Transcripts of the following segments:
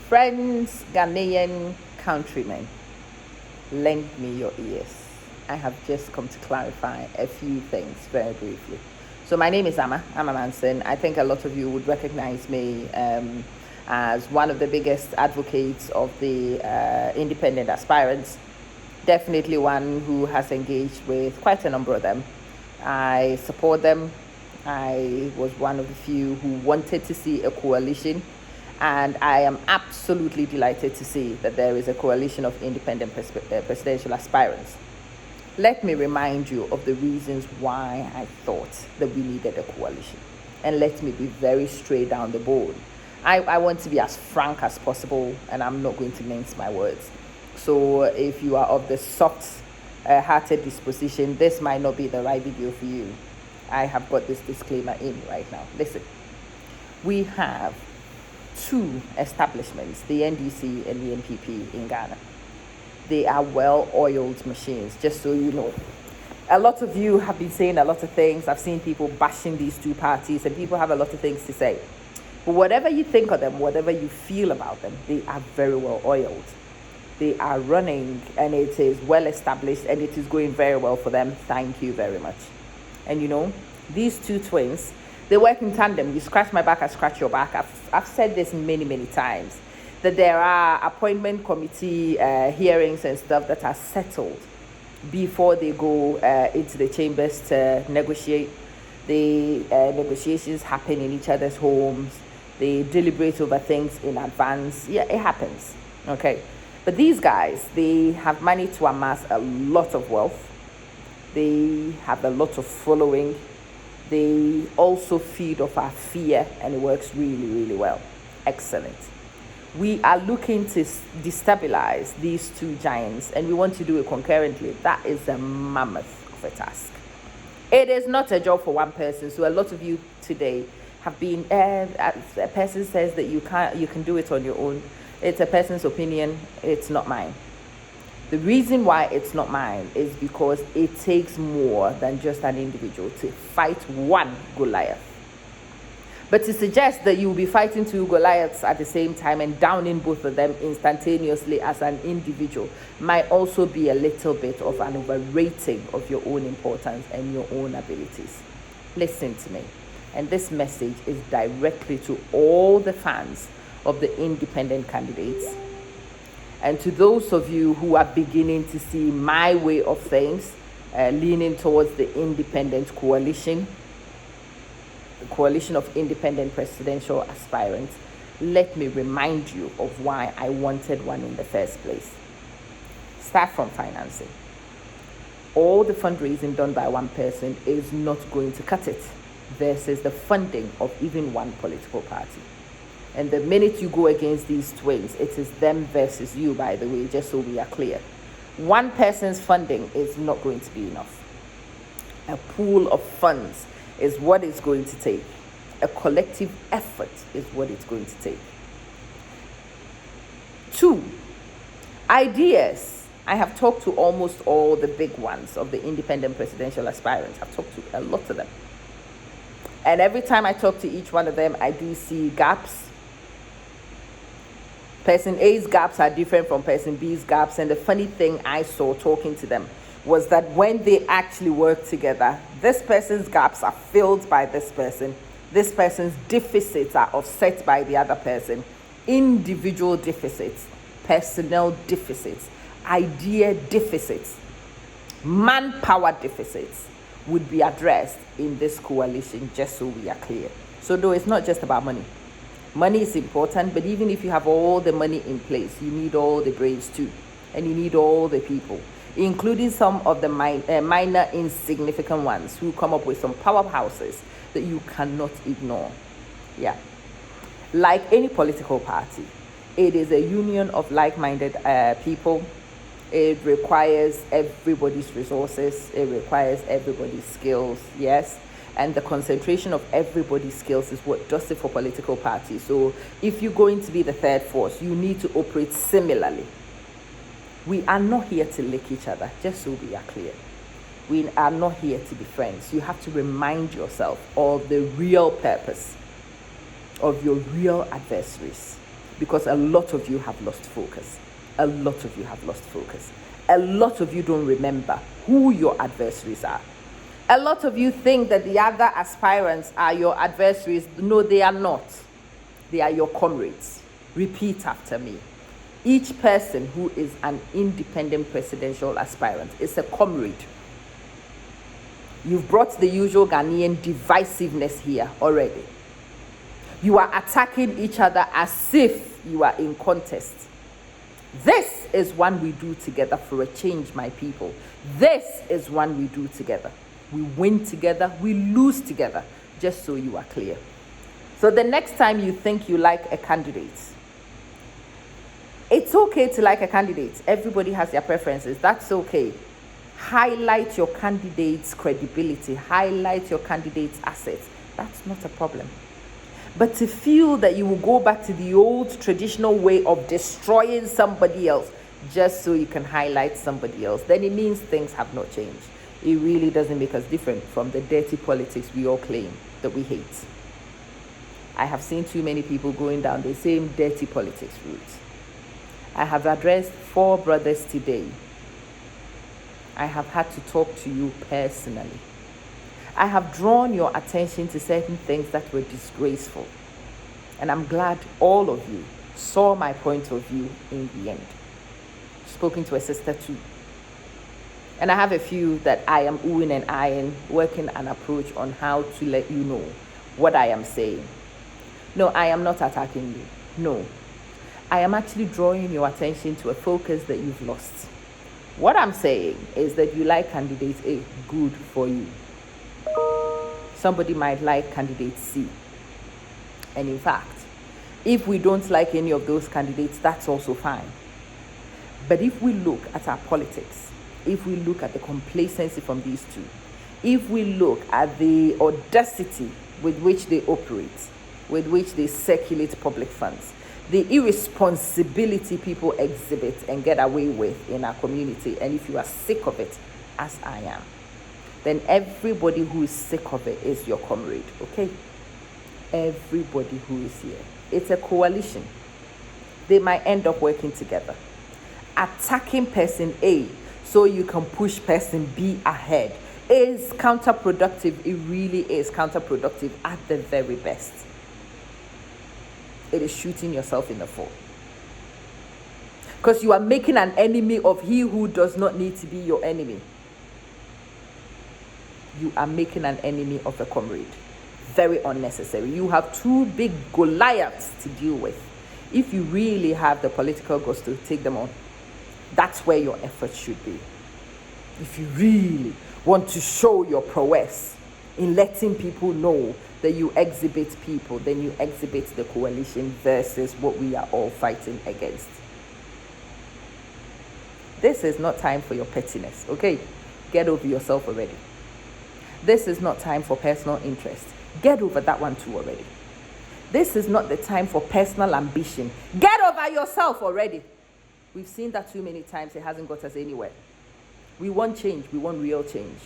Friends, Ghanaian countrymen, lend me your ears. I have just come to clarify a few things very briefly. So my name is Amma Manson. I think a lot of you would recognize me as one of the biggest advocates of the independent aspirants. Definitely one who has engaged with quite a number of them. I support them. I was one of the few who wanted to see a coalition, and I am absolutely delighted to see that there is a coalition of independent presidential aspirants. Let me remind you of the reasons why I thought that we needed a coalition. And let me be very straight down the board. I want to be as frank as possible, and I'm not going to mince my words. So if you are of the soft-hearted disposition, this might not be the right video for you. I have got this disclaimer in right now. Listen, we have two establishments, the NDC and the NPP in Ghana. They are well-oiled machines, just so you know. A lot of you have been saying a lot of things. I've seen people bashing these two parties, and people have a lot of things to say. But whatever you think of them, whatever you feel about them, they are very well-oiled. They are running, and it is well-established, and it is going very well for them. Thank you very much. And you know, these two twins, they work in tandem. You scratch my back, I scratch your back. I've said this many times, that there are appointment committee hearings and stuff that are settled before they go into the chambers to negotiate. The negotiations happen in each other's homes. They deliberate over things in advance. Yeah, it happens. Okay. But these guys, they have managed to amass a lot of wealth. They have a lot of following. They also feed off our fear, and it works really well. Excellent. We are looking to destabilize these two giants, and we want to do it concurrently. That is a mammoth of a task. It is not a job for one person. So a lot of you today have been, a person says that you can do it on your own. It's a person's opinion. It's not mine. The reason why it's not mine is because it takes more than just an individual to fight one Goliath. But to suggest that you will be fighting two Goliaths at the same time and downing both of them instantaneously as an individual might also be a little bit of an overrating of your own importance and your own abilities. Listen to me. And this message is directly to all the fans of the independent candidates. And to those of you who are beginning to see my way of things, leaning towards the independent coalition, the coalition of independent presidential aspirants, let me remind you of why I wanted one in the first place. Start from financing. All the fundraising done by one person is not going to cut it versus the funding of even one political party. And the minute you go against these twins, it is them versus you, by the way, just so we are clear. One person's funding is not going to be enough. A pool of funds is what it's going to take. A collective effort is what it's going to take. 2, ideas. I have talked to almost all the big ones of the independent presidential aspirants. I've talked to a lot of them. And every time I talk to each one of them, I do see gaps. Person A's gaps are different from person B's gaps. And the funny thing I saw talking to them was that when they actually work together, this person's gaps are filled by this person. This person's deficits are offset by the other person. Individual deficits, personnel deficits, idea deficits, manpower deficits would be addressed in this coalition, just so we are clear. So though it's not just about money. Money is important, but even if you have all the money in place, you need all the brains too. And you need all the people, including some of the minor insignificant ones who come up with some powerhouses that you cannot ignore. Yeah. Like any political party, it is a union of like-minded people. It requires everybody's resources. It requires everybody's skills, yes. And the concentration of everybody's skills is what does it for political parties. So if you're going to be the third force, you need to operate similarly. We are not here to lick each other, just so we are clear. We are not here to be friends. You have to remind yourself of the real purpose of your real adversaries. because a lot of you have lost focus. A lot of you have lost focus. A lot of you don't remember who your adversaries are. A lot of you think that the other aspirants are your adversaries. No, they are not. They are your comrades. Repeat after me. Each person who is an independent presidential aspirant is a comrade. You've brought the usual Ghanaian divisiveness here already. You are attacking each other as if you are in contest. This is one we do together for a change, my people. This is one we do together. We win together, we lose together, just so you are clear. So the next time you think you like a candidate, it's okay to like a candidate. Everybody has their preferences. That's okay. Highlight your candidate's credibility. Highlight your candidate's assets. That's not a problem. But to feel that you will go back to the old traditional way of destroying somebody else just so you can highlight somebody else, then it means things have not changed. It really doesn't make us different from the dirty politics we all claim that we hate. I have seen too many people going down the same dirty politics route. I have addressed 4 brothers today. I have had to talk to you personally. I have drawn your attention to certain things that were disgraceful. And I'm glad all of you saw my point of view in the end. Spoken to a sister too. And I have a few that I am oohing and eyeing, working an approach on how to let you know what I am saying. No, I am not attacking you. No. I am actually drawing your attention to a focus that you've lost. What I'm saying is that you like candidate A, good for you. Somebody might like candidate C. And in fact, if we don't like any of those candidates, that's also fine. But if we look at our politics, if we look at the complacency from these two, if we look at the audacity with which they operate, with which they circulate public funds, the irresponsibility people exhibit and get away with in our community, and if you are sick of it, as I am, then everybody who is sick of it is your comrade, okay? Everybody who is here. It's a coalition. They might end up working together. Attacking person A so you can push person B ahead is counterproductive. It really is counterproductive at the very best. It is shooting yourself in the foot. Because you are making an enemy of he who does not need to be your enemy. You are making an enemy of a comrade. Very unnecessary. You have 2 big Goliaths to deal with. If you really have the political guts to take them on, that's where your efforts should be. If you really want to show your prowess in letting people know that you exhibit people, then you exhibit the coalition versus what we are all fighting against. This is not time for your pettiness, okay? Get over yourself already. This is not time for personal interest. Get over that one too already. This is not the time for personal ambition. Get over yourself already. We've seen that too many times. It hasn't got us anywhere. We want change. We want real change.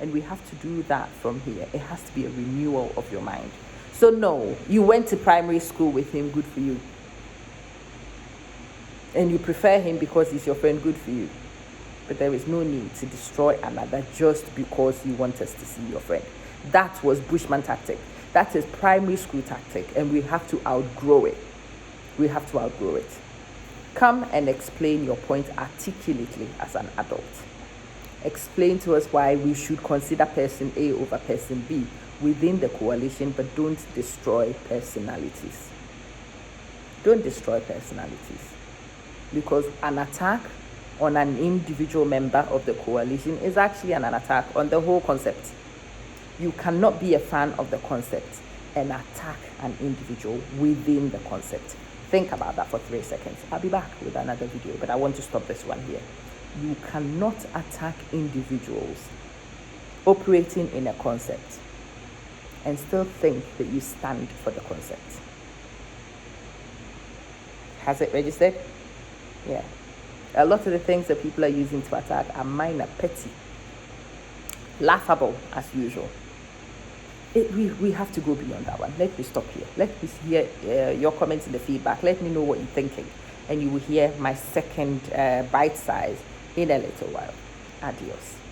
And we have to do that from here. It has to be a renewal of your mind. So no, you went to primary school with him, good for you. And you prefer him because he's your friend, good for you. But there is no need to destroy another just because you want us to see your friend. That was Bushman tactic. That is primary school tactic, and we have to outgrow it. We have to outgrow it. Come and explain your point articulately as an adult. Explain to us why we should consider person A over person B within the coalition, but don't destroy personalities. Don't destroy personalities. Because an attack on an individual member of the coalition is actually an attack on the whole concept. You cannot be a fan of the concept and attack an individual within the concept. Think about that for 3 seconds. I'll be back with another video, but I want to stop this one here. You cannot attack individuals operating in a concept and still think that you stand for the concept. Has it registered? Yeah. A lot of the things that people are using to attack are minor, petty, laughable as usual. we have to go beyond that one. Let me stop here. Let me hear your comments and the feedback. Let me know what you're thinking. And you will hear my second bite size in a little while. Adios.